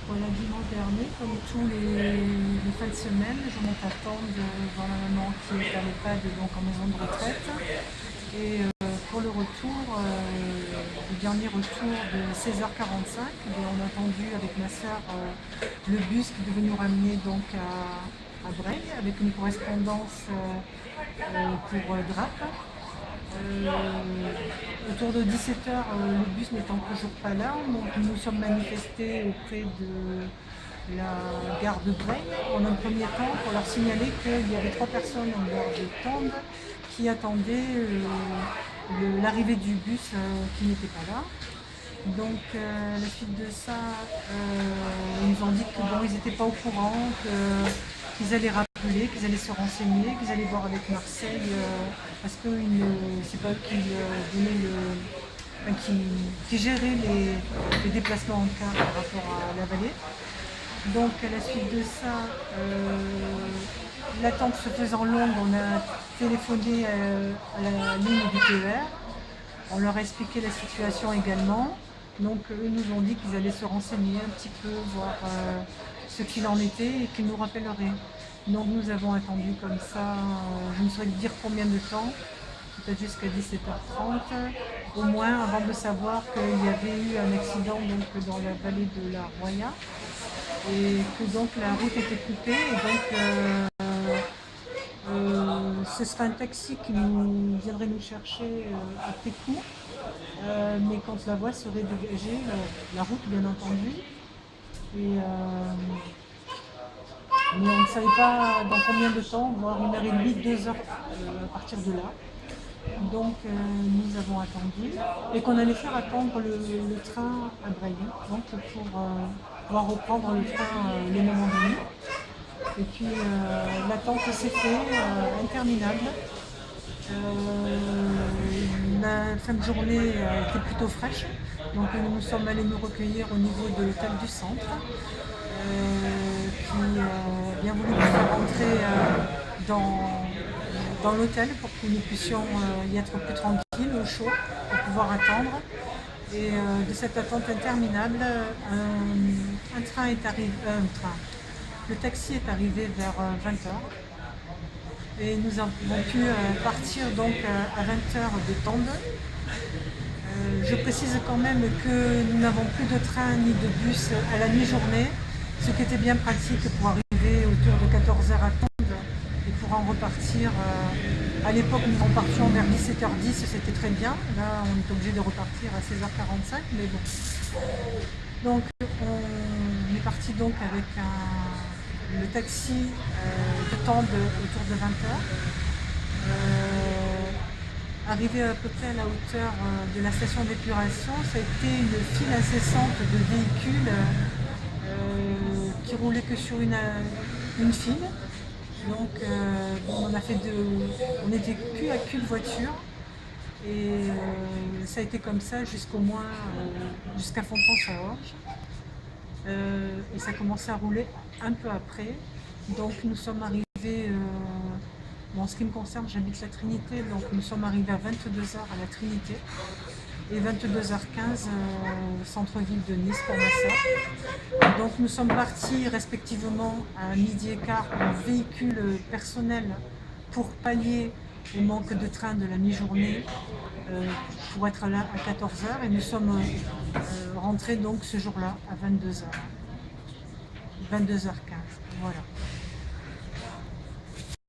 Voilà, dimanche dernier, comme tous les fins de semaine, je monte à Tende voir ma maman qui est à l'EHPAD, donc en maison de retraite. Et pour le retour, le dernier retour de 16h45, on a attendu avec ma soeur le bus qui devait nous ramener donc à Breil avec une correspondance pour Grappe. Autour de 17h, le bus n'étant toujours pas là, donc nous nous sommes manifestés auprès de la gare de Breil en un premier temps pour leur signaler qu'il y avait 3 personnes en gare de Tende qui attendaient l'arrivée du bus qui n'était pas là. Donc à la suite de ça, ils nous ont dit qu'ils n'étaient pas au courant, qu'ils allaient rappeler, qu'ils allaient se renseigner, qu'ils allaient voir avec Marseille, parce que c'est pas eux qui géraient les déplacements en car par rapport à la vallée. Donc à la suite de ça, l'attente se faisant longue, on a téléphoné à la ligne du TER. On leur a expliqué la situation également. Donc eux nous ont dit qu'ils allaient se renseigner un petit peu, voir ce qu'il en était et qu'ils nous rappelleraient. Donc nous avons attendu comme ça, je ne saurais dire combien de temps, peut-être jusqu'à 17h30, au moins avant de savoir qu'il y avait eu un accident donc, dans la vallée de la Roya et que donc la route était coupée et donc ce sera un taxi qui viendrait nous chercher après coup, mais quand la voie serait dégagée, la route bien entendu. Et, mais on ne savait pas dans combien de temps, voire 1h30, 2 heures à partir de là. Donc nous avons attendu et qu'on allait faire attendre le train à Breil, donc pour pouvoir reprendre le train le moment venu. Et puis l'attente s'est faite interminable. La fin de journée était plutôt fraîche, donc nous sommes allés nous recueillir au niveau de l'hôtel du centre, qui a bien voulu nous faire rentrer dans l'hôtel pour que nous puissions y être plus tranquilles, au chaud, pour pouvoir attendre. Et de cette attente interminable, un train est arrivé, le taxi est arrivé vers 20h. Et nous avons pu partir donc à 20h de Tende. Je précise quand même que nous n'avons plus de train ni de bus à la mi-journée, ce qui était bien pratique pour arriver autour de 14h à Tende et pour en repartir. À l'époque, nous en partions vers 17h10, c'était très bien. Là, on est obligé de repartir à 16h45, mais bon. Donc, on est parti donc avec le taxi de Tende autour de 20h. Arrivé à peu près à la hauteur de la station d'épuration, ça a été une file incessante de véhicules qui roulaient que sur une file. Donc on n'était plus à cul de voiture et ça a été comme ça jusqu'à Fontan-sur-Orge. Et ça a commencé à rouler un peu après. Donc nous sommes arrivés, en ce qui me concerne, j'habite la Trinité, donc nous sommes arrivés à 22h à la Trinité et 22h15 centre-ville de Nice pour ma soeur. Donc nous sommes partis respectivement à 12h15 en véhicule personnel pour pallier au manque de train de la mi-journée pour être là à 14h et nous sommes rentrés donc ce jour-là à 22h15. Voilà.